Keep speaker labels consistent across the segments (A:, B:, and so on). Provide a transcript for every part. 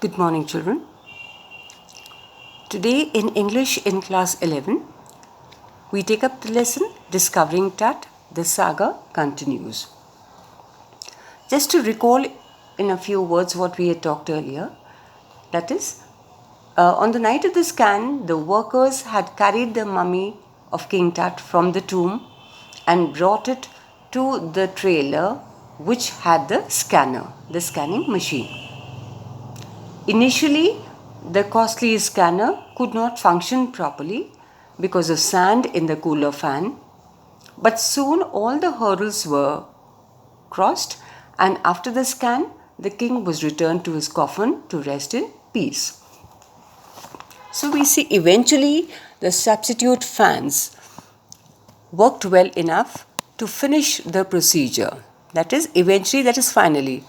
A: Good morning, children. Today in English in class 11, we take up the lesson Discovering Tut. The saga continues. Just to recall in a few words what we had talked earlier, that is, on the night of the scan, the workers had carried the mummy of King Tut from the tomb and brought it to the trailer which had the scanner, the scanning machine. Initially, the costly scanner could not function properly because of sand in the cooler fan, but soon all the hurdles were crossed, and after the scan, the king was returned to his coffin to rest in peace. So we see eventually the substitute fans worked well enough to finish the procedure. That is, eventually, that is finally.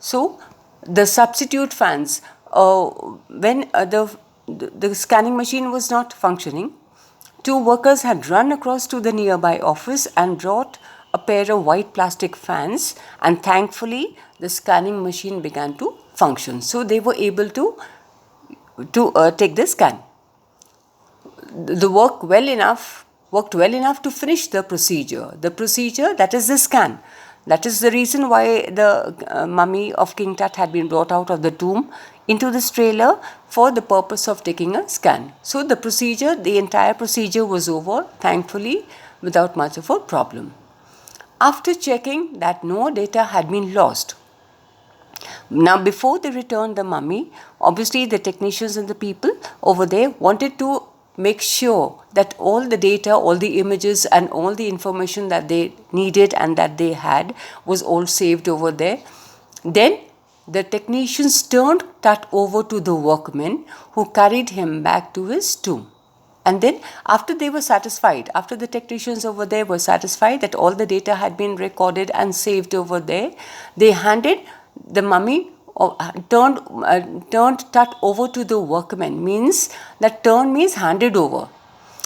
A: So the substitute fans, when the scanning machine was not functioning, two workers had run across to the nearby office and brought a pair of white plastic fans, and thankfully the scanning machine began to function. So they were able to take the scan. The worked well enough to finish the procedure. The procedure, that is the scan. That is the reason why the mummy of King Tut had been brought out of the tomb into this trailer for the purpose of taking a scan. So the entire procedure was over, thankfully, without much of a problem. After checking that no data had been lost, now before they returned the mummy, obviously the technicians and the people over there wanted to make sure that all the data, all the images and all the information that they needed and that they had was all saved over there. Then the technicians turned Tut over to the workmen who carried him back to his tomb. And then after they were satisfied, after the technicians over there were satisfied that all the data had been recorded and saved over there, they handed the mummy, turned Tut over to the workmen. Means that turn means handed over.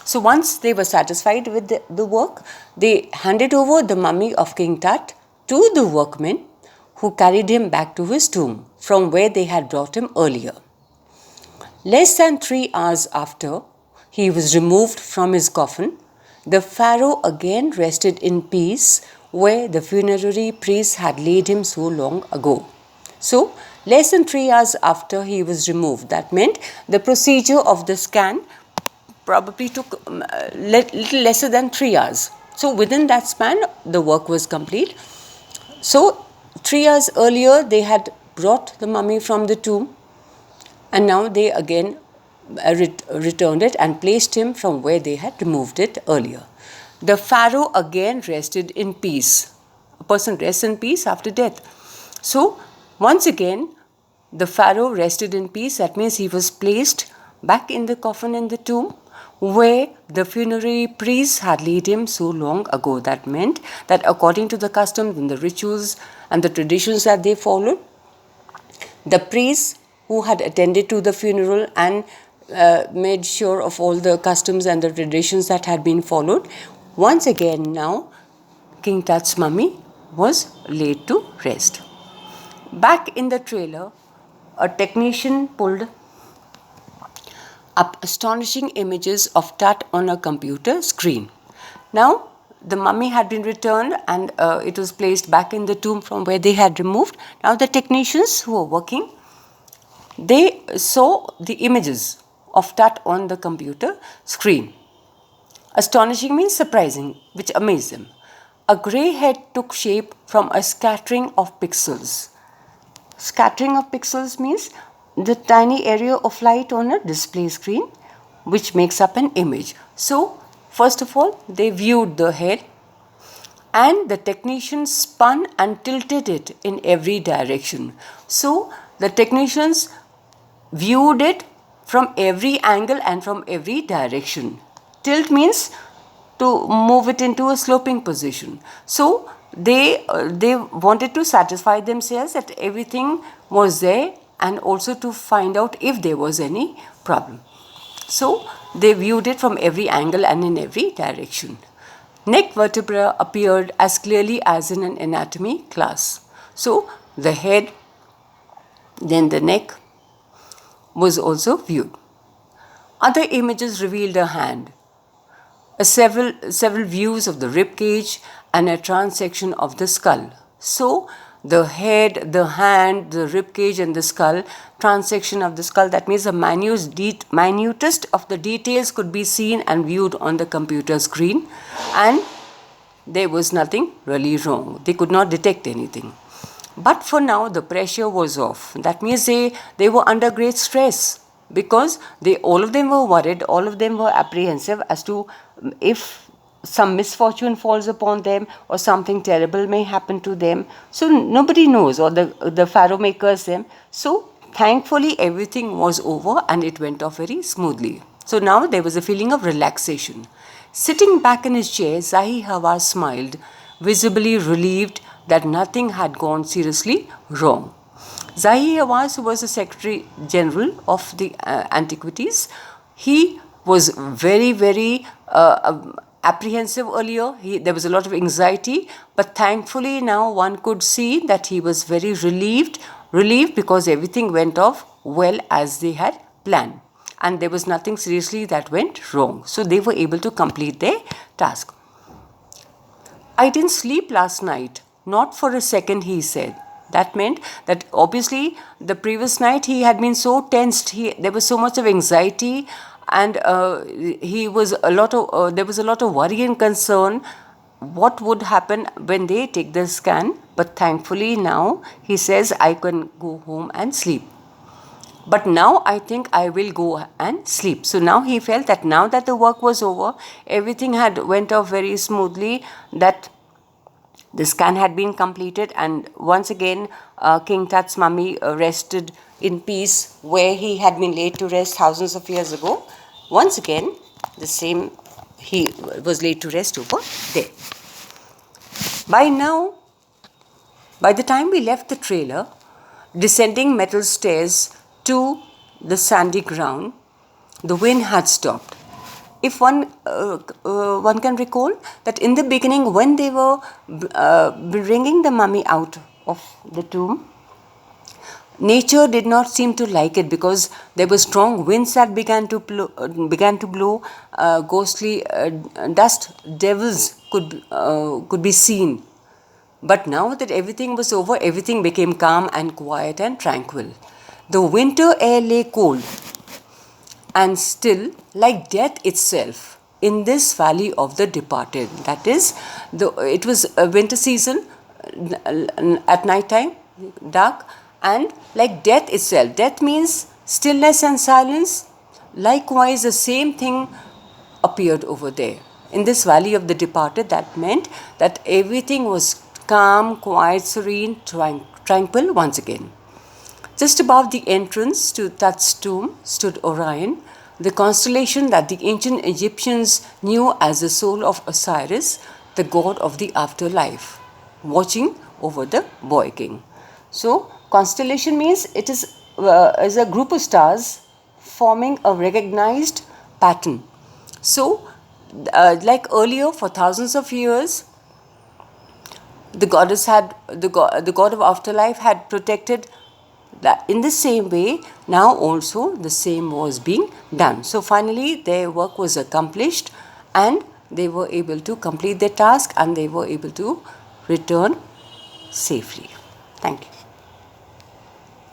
A: So once they were satisfied with the work, they handed over the mummy of King Tut to the workmen who carried him back to his tomb from where they had brought him earlier. Less than 3 hours after he was removed from his coffin, the pharaoh again rested in peace where the funerary priests had laid him so long ago. So, less than 3 hours after he was removed, that meant the procedure of the scan probably took little lesser than 3 hours. So, within that span, the work was complete. So, 3 hours earlier, they had brought the mummy from the tomb, and now they again returned it and placed him from where they had removed it earlier. The pharaoh again rested in peace. A person rests in peace after death. So, once again, the pharaoh rested in peace. That means he was placed back in the coffin in the tomb where the funerary priests had laid him so long ago. That meant that according to the customs and the rituals and the traditions that they followed, the priests who had attended to the funeral and made sure of all the customs and the traditions that had been followed, once again now King Tut's mummy was laid to rest. Back in the trailer, a technician pulled up astonishing images of Tut on a computer screen. Now, the mummy had been returned and it was placed back in the tomb from where they had removed. Now, the technicians who were working, they saw the images of Tut on the computer screen. Astonishing means surprising, which amazed them. A grey head took shape from a scattering of pixels. Scattering of pixels means the tiny area of light on a display screen which makes up an image. So, first of all, they viewed the head and the technicians spun and tilted it in every direction. So, the technicians viewed it from every angle and from every direction. Tilt means to move it into a sloping position. So, they wanted to satisfy themselves that everything was there and also to find out if there was any problem. So, they viewed it from every angle and in every direction. Neck vertebra appeared as clearly as in an anatomy class. So, the head, then the neck, was also viewed. Other images revealed a hand, several views of the rib cage, and a transection of the skull. So the head, the hand, the rib cage, and the skull, transection of the skull, that means the minutest of the details could be seen and viewed on the computer screen, and there was nothing really wrong. They could not detect anything. But for now, the pressure was off. That means they were under great stress, because all of them were worried, all of them were apprehensive as to if some misfortune falls upon them or something terrible may happen to them. So nobody knows, or the pharaoh may curse them. So thankfully everything was over and it went off very smoothly. So now there was a feeling of relaxation. Sitting back in his chair, Zahi Hawass smiled, visibly relieved that nothing had gone seriously wrong. Zahi Hawass, who was the Secretary General of the Antiquities, he was very, very apprehensive earlier. There was a lot of anxiety, but thankfully now one could see that he was very relieved because everything went off well as they had planned, and there was nothing seriously that went wrong. So they were able to complete their task. I didn't sleep last night, not for a second, he said. That meant that obviously the previous night he had been so tensed, there was so much of anxiety, and there was a lot of worry and concern what would happen when they take the scan. But thankfully now he says, I can go home and sleep. But now I think I will go and sleep. So now he felt that now that the work was over, everything had went off very smoothly, that the scan had been completed, and once again King Tut's mummy rested in peace where he had been laid to rest thousands of years ago. Once again, the same, he was laid to rest over there. By the time we left the trailer, descending metal stairs to the sandy ground, the wind had stopped. If one can recall that in the beginning, when they were bringing the mummy out of the tomb, nature did not seem to like it, because there were strong winds that began to blow. Ghostly dust devils could be seen. But now that everything was over, everything became calm and quiet and tranquil. The winter air lay cold and still, like death itself, in this valley of the departed. That is, it was a winter season, at night time, dark, and like death itself. Death means stillness and silence. Likewise, the same thing appeared over there. In this valley of the departed, that meant that everything was calm, quiet, serene, tranquil once again. Just above the entrance to Tut's tomb stood Orion, the constellation that the ancient Egyptians knew as the soul of Osiris, the god of the afterlife, watching over the boy king. So, constellation means it is a group of stars forming a recognized pattern. So, like earlier, for thousands of years, the god of afterlife had protected. That in the same way, now also the same was being done. So finally their work was accomplished, and they were able to complete their task, and they were able to return safely. Thank you.